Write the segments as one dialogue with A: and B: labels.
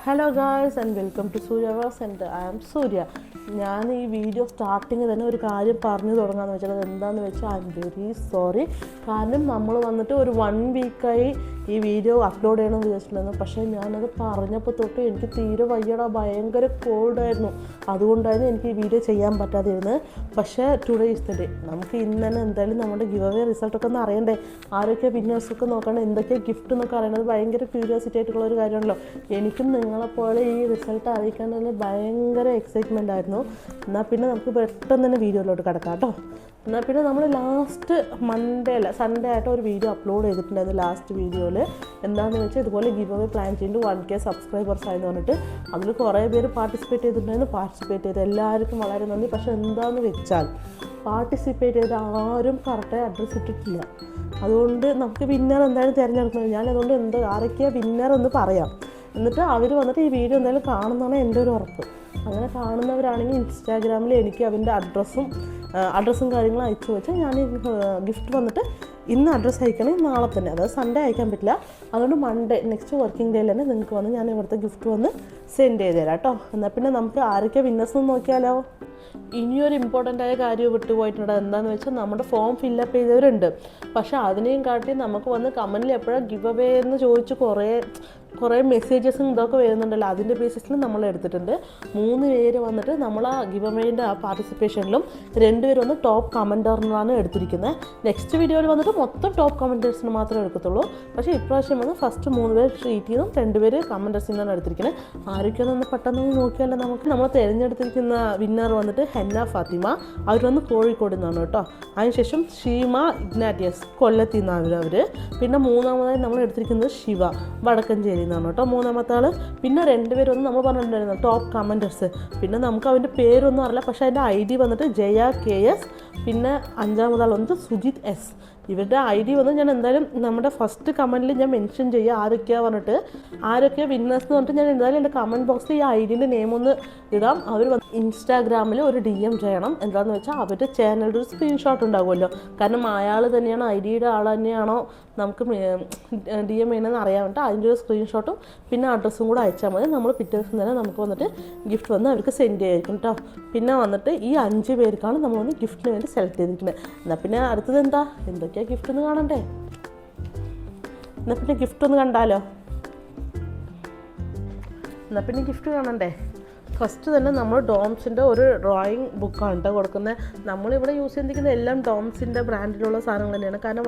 A: Hello guys and welcome to Surya vlogs and I am Surya. ഞാൻ ഈ video starting തന്നെ ഒരു കാര്യം പറഞ്ഞു തുടങ്ങാമെന്ന് വെച്ചാൽ അത് എന്താണെന്ന് വെച്ചാൽ ഐ എം വെരി സോറി. കാരണം നമ്മൾ വന്നിട്ട് ഒരു 1 വീക്കായി ഈ വീഡിയോ അപ്ലോഡ് ചെയ്യണമെന്ന് വിചാരിച്ചിട്ടുണ്ടായിരുന്നു. പക്ഷേ ഞാനത് പറഞ്ഞപ്പോൾ തൊട്ട് എനിക്ക് തീരെ വയ്യടാ, ഭയങ്കര കോൾഡായിരുന്നു. അതുകൊണ്ടായിരുന്നു എനിക്ക് ഈ വീഡിയോ ചെയ്യാൻ പറ്റാതിരുന്നത്. പക്ഷേ ടുഡേ ഈസ് ദ ഡേ. നമുക്ക് ഇന്ന് തന്നെ എന്തായാലും നമ്മുടെ ഗിവ് അവേ റിസൾട്ടൊക്കെ ഒന്ന് അറിയണ്ടേ, ആരൊക്കെ വിന്നേഴ്സൊക്കെ നോക്കണ്ടേ, എന്തൊക്കെയാണ് ഗിഫ്റ്റ് എന്നൊക്കെ അറിയണത് ഭയങ്കര ക്യൂരിയോസിറ്റി ആയിട്ടുള്ളൊരു കാര്യമാണല്ലോ. എനിക്കും നിങ്ങളെപ്പോലെ ഈ റിസൾട്ട് അറിയിക്കാൻ തന്നെ ഭയങ്കര എക്സൈറ്റ്മെൻ്റ് ആയിരുന്നു. എന്നാൽ പിന്നെ നമുക്ക് പെട്ടെന്ന് തന്നെ വീഡിയോയിലോട്ട് കിടക്കാം കേട്ടോ. എന്നാൽ പിന്നെ നമ്മൾ ലാസ്റ്റ് സൺഡേ ആയിട്ട് ഒരു വീഡിയോ അപ്ലോഡ് ചെയ്തിട്ടുണ്ടായിരുന്നു. ലാസ്റ്റ് വീഡിയോയിൽ എന്താണെന്ന് വെച്ചാൽ ഇതുപോലെ ഗിവ് അവേ പ്ലാൻ ചെയ്തിട്ട് 1K സബ്സ്ക്രൈബേഴ്സ് ആയെന്ന് പറഞ്ഞിട്ട് അതിൽ കുറേ പേര് പാർട്ടിസിപ്പേറ്റ് ചെയ്തിട്ടുണ്ടായിരുന്നു. പാർട്ടിസിപ്പേറ്റ് ചെയ്ത് എല്ലാവർക്കും വളരെ നന്ദി. പക്ഷേ എന്താണെന്ന് വെച്ചാൽ പാർട്ടിസിപ്പേറ്റ് ചെയ്ത് ആരും കറക്റ്റായി അഡ്രസ്സ് ഇട്ടിട്ടില്ല. അതുകൊണ്ട് നമുക്ക് വിന്നർ എന്തായാലും തിരഞ്ഞെടുക്കുന്നത്. ഞാനതുകൊണ്ട് ആരൊക്കെയാണ് വിന്നർ എന്ന് പറയാം. എന്നിട്ട് അവർ വന്നിട്ട് ഈ വീഡിയോ എന്തായാലും കാണുന്നതാണ് എൻ്റെ ഒരു ഉറപ്പ്. അങ്ങനെ കാണുന്നവരാണെങ്കിൽ ഇൻസ്റ്റാഗ്രാമിൽ എനിക്ക് അവൻ്റെ അഡ്രസ്സും കാര്യങ്ങളും അയച്ചു വെച്ചാൽ ഞാൻ ഗിഫ്റ്റ് വന്നിട്ട് ഇന്ന് അഡ്രസ്സ് അയക്കണമെങ്കിൽ നാളെ തന്നെ, അതായത് സൺഡേ അയക്കാൻ പറ്റില്ല. അതുകൊണ്ട് മൺഡേ നെക്സ്റ്റ് വർക്കിംഗ് ഡേയിൽ തന്നെ നിങ്ങൾക്ക് വന്ന് ഞാൻ ഇവിടുത്തെ ഗിഫ്റ്റ് വന്ന് സെൻഡ് ചെയ്ത് തരാം കേട്ടോ. എന്നാൽ പിന്നെ നമുക്ക് ആരൊക്കെ വിന്നേഴ്സ് എന്ന് നോക്കിയാലോ. ഇനിയൊരു ഇമ്പോർട്ടൻ്റ് ആയ കാര്യം വിട്ടുപോയിട്ടുണ്ട്. എന്താണെന്ന് വെച്ചാൽ നമ്മുടെ ഫോം ഫില്ലപ്പ് ചെയ്തവരുണ്ട്. പക്ഷേ അതിനെയും കാട്ടി നമുക്ക് വന്ന് കമൻറ്റിൽ എപ്പോഴാണ് ഗിവ് അവേ എന്ന് ചോദിച്ച് കുറേ മെസ്സേജസും ഇതൊക്കെ വരുന്നുണ്ടല്ലോ. അതിൻ്റെ ബേസിസിൽ നമ്മൾ എടുത്തിട്ടുണ്ട്. 3 പേര് വന്നിട്ട് നമ്മൾ ആ ഗിവ് അവേൻ്റെ ആ പാർട്ടിസിപ്പേഷനിലും 2 പേര് വന്ന് ടോപ്പ് കമൻറ്ററിനാണ് എടുത്തിരിക്കുന്നത്. നെക്സ്റ്റ് വീഡിയോയിൽ വന്നിട്ട് മൊത്തം ടോപ്പ് കമൻറ്റേഴ്സിന് മാത്രമേ എടുക്കത്തുള്ളൂ. പക്ഷേ ഇപ്രാവശ്യം വന്ന് ഫസ്റ്റ് 3 പേര് ഷീറ്റ് ചെയ്തും 2 പേര് കമൻറ്റേഴ്സിൽ നിന്നാണ് എടുത്തിരിക്കുന്നത്. ആരൊക്കെയാണെന്ന് പെട്ടെന്ന് നോക്കിയാലോ നമുക്ക്. നമ്മൾ തിരഞ്ഞെടുത്തിരിക്കുന്ന വിന്നർ വന്നിട്ട് ഹെന്ന ഫാത്തിമ, അവർ വന്ന് കോഴിക്കോട് നിന്നാണ് കേട്ടോ. അതിനുശേഷം ഷീമ ഇഗ്നാറ്റിയസ്, കൊല്ലത്തിൽ നിന്നാണ് അവർ. പിന്നെ 3ാമതായി നമ്മൾ എടുത്തിരിക്കുന്നത് ശിവ, വടക്കഞ്ചേരി ാണ് കേട്ടോ 3ാമത്തെ ആൾ. പിന്നെ 2 പേരൊന്നും നമ്മൾ പറഞ്ഞിട്ടുണ്ടായിരുന്നു ടോപ്പ് കമൻറ്റേഴ്സ്. പിന്നെ നമുക്ക് അവൻ്റെ പേരൊന്നും അറിയില്ല, പക്ഷേ അതിൻ്റെ ID വന്നിട്ട് ജയ KS. പിന്നെ 5ാമതാൾ വന്നിട്ട് സുജിത് S. ഇവരുടെ ID വന്ന് ഞാൻ എന്തായാലും നമ്മുടെ ഫസ്റ്റ് കമൻറ്റിൽ ഞാൻ മെൻഷൻ ചെയ്യുക ആരൊക്കെയാണ് പറഞ്ഞിട്ട്, ആരൊക്കെയാണ് വിന്നേഴ്സ് എന്ന് പറഞ്ഞിട്ട് ഞാൻ എന്തായാലും എൻ്റെ കമൻറ്റ് ബോക്സിൽ ഈ IDൻ്റെ നെയിം ഒന്ന് ഇടാം. അവർ വന്ന് ഇൻസ്റ്റാഗ്രാമിൽ ഒരു DM ചെയ്യണം. എന്താണെന്ന് വെച്ചാൽ അവരുടെ ചാനലിൻ്റെ ഒരു സ്ക്രീൻഷോട്ട് ഉണ്ടാകുമല്ലോ. കാരണം അയാൾ തന്നെയാണ് IDയുടെ ആൾ തന്നെയാണോ നമുക്ക് DM ചെയ്യണമെന്ന് അറിയാൻ വേണ്ടിയിട്ട് അതിൻ്റെ ഒരു സ്ക്രീൻഷോട്ടും പിന്നെ അഡ്രസ്സും കൂടെ അയച്ചാൽ മതി. നമ്മൾ പിറ്റേ ദിവസം തന്നെ നമുക്ക് വന്നിട്ട് ഗിഫ്റ്റ് വന്ന് അവർക്ക് സെൻഡ് ചെയ്യായിരിക്കും കേട്ടോ. പിന്നെ വന്നിട്ട് ഈ 5 പേർക്കാണ് നമ്മൾ വന്ന് ഗിഫ്റ്റിന് വേണ്ടി സെലക്ട് ചെയ്തിരിക്കുന്നത്. എന്നാൽ പിന്നെ അടുത്തത് എന്തൊക്കെയാണ് ഗിഫ്റ്റ് ഒന്ന് കാണണ്ടേ. എന്നാൽ പിന്നെ ഗിഫ്റ്റ് ഒന്ന് കണ്ടാലോ. എന്നാൽ പിന്നെ ഗിഫ്റ്റ് കാണണ്ടേ. ഫസ്റ്റ് തന്നെ നമ്മൾ ഡോംസിൻ്റെ ഒരു ഡ്രോയിങ് ബുക്കാണ് കേട്ടോ കൊടുക്കുന്നത്. നമ്മളിവിടെ യൂസ് ചെയ്തിരിക്കുന്ന എല്ലാം ഡോംസിൻ്റെ ബ്രാൻഡിലുള്ള സാധനങ്ങൾ തന്നെയാണ്. കാരണം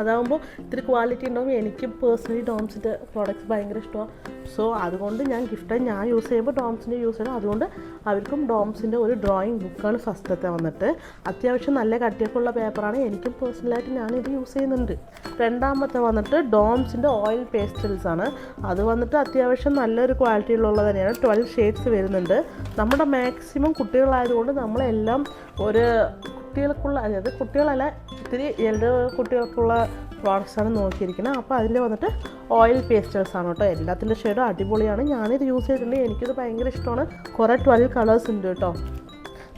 A: അതാകുമ്പോൾ ഇത്തിരി ക്വാളിറ്റി ഉണ്ടാവും. എനിക്ക് പേഴ്സണലി ഡോംസിൻ്റെ പ്രോഡക്റ്റ്സ് ഭയങ്കര ഇഷ്ടമാണ്. സോ അതുകൊണ്ട് ഞാൻ ഗിഫ്റ്റായി ഞാൻ യൂസ് ചെയ്യുമ്പോൾ ഡോംസിൻ്റെ യൂസ് ചെയ്യണം. അതുകൊണ്ട് അവർക്കും ഡോംസിൻ്റെ ഒരു ഡ്രോയിങ് ബുക്കാണ് ഫസ്റ്റത്തെ വന്നിട്ട്. അത്യാവശ്യം നല്ല കട്ടിയൊക്കെയുള്ള പേപ്പറാണ്. എനിക്കും പേഴ്സണലായിട്ട് ഞാനിത് യൂസ് ചെയ്യുന്നുണ്ട്. 2ാമത്തെ വന്നിട്ട് ഡോംസിൻ്റെ ഓയിൽ പേസ്റ്റൽസ് ആണ്. അത് വന്നിട്ട് അത്യാവശ്യം നല്ലൊരു ക്വാളിറ്റിയിലുള്ളത് തന്നെയാണ്. 12 ഷെയ്ഡ്സ് വരുന്നുണ്ട്. നമ്മുടെ മാക്സിമം കുട്ടികളായതുകൊണ്ട് നമ്മളെല്ലാം ഒരു കുട്ടികൾക്കുള്ള, അതായത് കുട്ടികളല്ല ഇത്തിരി എൽഡർ കുട്ടികൾക്കുള്ള പ്രോഡക്റ്റ്സാണ് നോക്കിയിരിക്കുന്നത്. അപ്പോൾ അതിൽ വന്നിട്ട് ഓയിൽ പേസ്റ്റൽസ് ആണ് കേട്ടോ. എല്ലാത്തിൻ്റെ ഷെയ്ഡും അടിപൊളിയാണ്. ഞാനിത് യൂസ് ചെയ്തിട്ടുണ്ട്, എനിക്കിത് ഭയങ്കര ഇഷ്ടമാണ്. കുറേ 12 കളേഴ്സ് ഉണ്ട് കേട്ടോ.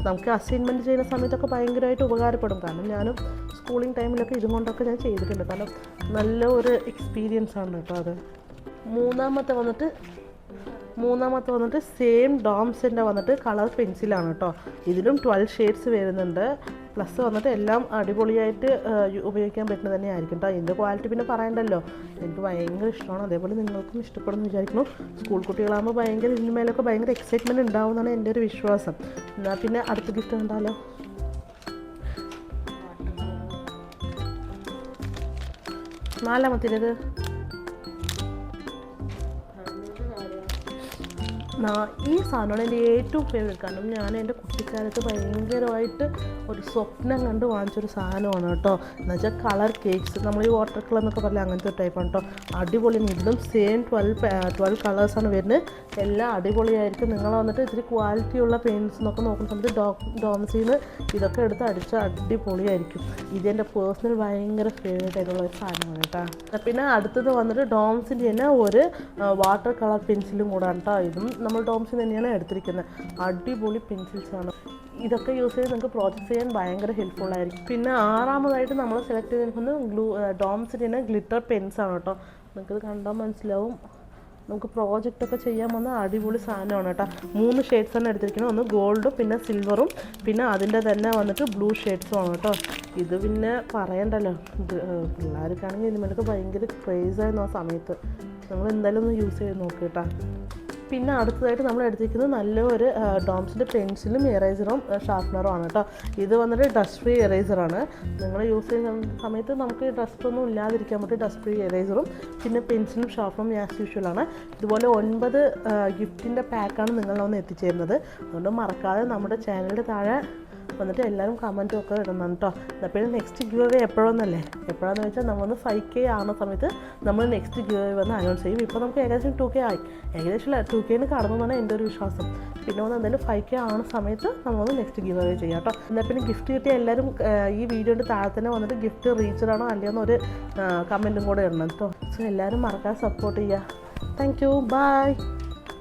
A: നമുക്ക് അസൈൻമെൻറ്റ് ചെയ്യുന്ന സമയത്തൊക്കെ ഭയങ്കരമായിട്ട് ഉപകാരപ്പെടും. കാരണം ഞാനും സ്കൂളിംഗ് ടൈമിലൊക്കെ ഇതുകൊണ്ടൊക്കെ ഞാൻ ചെയ്തിട്ടുണ്ട്. കാരണം നല്ല ഒരു എക്സ്പീരിയൻസ് ആണ് കേട്ടോ അത്. മൂന്നാമത്തെ വന്നിട്ട് സെയിം ഡോംസിൻ്റെ വന്നിട്ട് കളർ പെൻസിലാണ് കേട്ടോ. ഇതിലും 12 ഷെയ്ഡ്സ് വരുന്നുണ്ട്. പ്ലസ് വന്നിട്ട് എല്ലാം അടിപൊളിയായിട്ട് ഉപയോഗിക്കാൻ പറ്റുന്നത് തന്നെ ആയിരിക്കും കേട്ടോ. ഇതിൻ്റെ ക്വാളിറ്റി പിന്നെ പറയണ്ടല്ലോ, എനിക്ക് ഭയങ്കര ഇഷ്ടമാണ്. അതേപോലെ നിങ്ങൾക്കും ഇഷ്ടപ്പെടുമെന്ന് വിചാരിക്കുന്നു. സ്കൂൾ കുട്ടികളാകുമ്പോൾ ഭയങ്കര ഇതിന്മേലൊക്കെ ഭയങ്കര എക്സൈറ്റ്മെൻറ്റ് ഉണ്ടാവുമെന്നാണ് എൻ്റെ ഒരു വിശ്വാസം. എന്നാൽ പിന്നെ അടുത്ത ഗിഫ്റ്റ് കണ്ടാലോ. 4ാമത്തേത് ഈ സാധനമാണ് എൻ്റെ ഏറ്റവും ഫേവറേറ്റ്. കാരണം ഞാൻ എൻ്റെ കുട്ടിക്കാലത്ത് ഭയങ്കരമായിട്ട് ഒരു സ്വപ്നം കണ്ട് വാങ്ങിച്ചൊരു സാധനമാണ് കേട്ടോ. എന്നുവെച്ചാൽ കളർ കേക്ക്സ്, നമ്മൾ ഈ വാട്ടർ കളർ എന്നൊക്കെ പറഞ്ഞാൽ അങ്ങനത്തെ ടൈപ്പാണ് കേട്ടോ. അടിപൊളിയാണ്. ഇതിലും സെയിം 12 കളേഴ്സാണ് വരുന്നത്. എല്ലാം അടിപൊളിയായിരിക്കും. നിങ്ങൾ വന്നിട്ട് ഇത്തിരി ക്വാളിറ്റിയുള്ള പെയിൻറ്റ്സ് എന്നൊക്കെ നോക്കുന്ന സമയത്ത് ഡോംസിൽ നിന്ന് ഇതൊക്കെ എടുത്ത് അടിച്ച് അടിപൊളിയായിരിക്കും. ഇതെൻ്റെ പേഴ്സണൽ ഭയങ്കര ഫേവറേറ്റ് ആയിട്ടുള്ള ഒരു സാധനമാണ് കേട്ടോ. പിന്നെ അടുത്തത് വന്നിട്ട് ഡോംസിൻ്റെ തന്നെ ഒരു വാട്ടർ കളർ പെൻസിലും കൂടാണ് കേട്ടോ. ഇതും നമ്മൾ ഡോംസിൽ തന്നെയാണ് എടുത്തിരിക്കുന്നത്. അടിപൊളി പെൻസിൽസാണ്. ഇതൊക്കെ യൂസ് ചെയ്ത് നിങ്ങൾക്ക് പ്രോജക്റ്റ് ചെയ്യാൻ ഭയങ്കര ഹെൽപ്ഫുള്ളായിരിക്കും. പിന്നെ 6ാമതായിട്ട് നമ്മൾ സെലക്ട് ചെയ്തിരിക്കുന്നത് ഡോംസിൻ്റെ തന്നെ ഗ്ലിറ്റർ പെൻസാണ് കേട്ടോ. നിങ്ങൾക്കത് കണ്ടാൽ മനസ്സിലാവും. നമുക്ക് പ്രോജക്റ്റൊക്കെ ചെയ്യാൻ വന്ന അടിപൊളി സാധനമാണ് കേട്ടോ. 3 ഷെയ്ഡ്സാണ് എടുത്തിരിക്കുന്നത്. ഒന്ന് ഗോൾഡും പിന്നെ സിൽവറും പിന്നെ അതിൻ്റെ തന്നെ വന്നിട്ട് ബ്ലൂ ഷെയ്ഡ്സുമാണ് കേട്ടോ. ഇത് പിന്നെ പറയണ്ടല്ലോ, പിള്ളേർക്കാണെങ്കിൽ ഇതിന്മേലൊക്കെ ഭയങ്കര ക്രേസായിരുന്നു ആ സമയത്ത്. നമ്മൾ എന്തായാലും ഒന്ന് യൂസ് ചെയ്ത് നോക്കുക കേട്ടോ. പിന്നെ അടുത്തതായിട്ട് നമ്മൾ എടുത്തിരിക്കുന്നത് നല്ലൊരു ഡോംസിൻ്റെ പെൻസിലും ഇറേസറും ഷാർപ്പ്നറും ആണ് കേട്ടോ. ഇത് വന്നിട്ട് ഡസ്റ്റ് ഫ്രീ ഇറേസറാണ്. നിങ്ങൾ യൂസ് ചെയ്യുന്ന സമയത്ത് നമുക്ക് ഡസ്റ്റൊന്നും ഇല്ലാതിരിക്കാൻ പറ്റും. ഡസ്റ്റ് ഫ്രീ ഇറേസറും പിന്നെ പെൻസിലും ഷാർപ്പ്നറും ആസ് യൂഷ്വലാണ്. ഇതുപോലെ 9 ഗിഫ്റ്റിൻ്റെ പാക്കാണ് നിങ്ങളെ ഒന്ന് എത്തിച്ചേരുന്നത്. അതുകൊണ്ട് മറക്കാതെ നമ്മുടെ ചാനലിൻ്റെ താഴെ വന്നിട്ട് എല്ലാവരും കമൻറ്റും ഒക്കെ ഇടണം കേട്ടോ. പിന്നെ നെക്സ്റ്റ് ഗിവ് അവേ എപ്പോഴൊന്നല്ലേ, എപ്പോഴാണെന്ന് വെച്ചാൽ നമ്മളൊന്ന് 5K ആവുന്ന സമയത്ത് നമ്മൾ നെക്സ്റ്റ് ഗിവ് അവേ വന്ന് അനൗൺസ് ചെയ്യും. ഇപ്പോൾ നമുക്ക് ഏകദേശം 2K ആയി, ഏകദേശം 2Kന് കടന്നു എന്നാണ് എൻ്റെ ഒരു വിശ്വാസം. പിന്നെ വന്ന് എന്തായാലും 5K ആവുന്ന സമയത്ത് നമ്മളൊന്ന് നെക്സ്റ്റ് ഗിവ് അവേ ചെയ്യാം കേട്ടോ. എന്നാൽ പിന്നെ ഗിഫ്റ്റ് കിട്ടിയ എല്ലാവരും ഈ വീഡിയോയുടെ താഴെ തന്നെ വന്നിട്ട് ഗിഫ്റ്റ് റീച്ചഡാണോ അല്ലയോന്നൊരു കമൻറ്റും കൂടെ ഇടണം കേട്ടോ. സോ എല്ലാവരും മറക്കാതെ സപ്പോർട്ട് ചെയ്യുക. Thank you, by.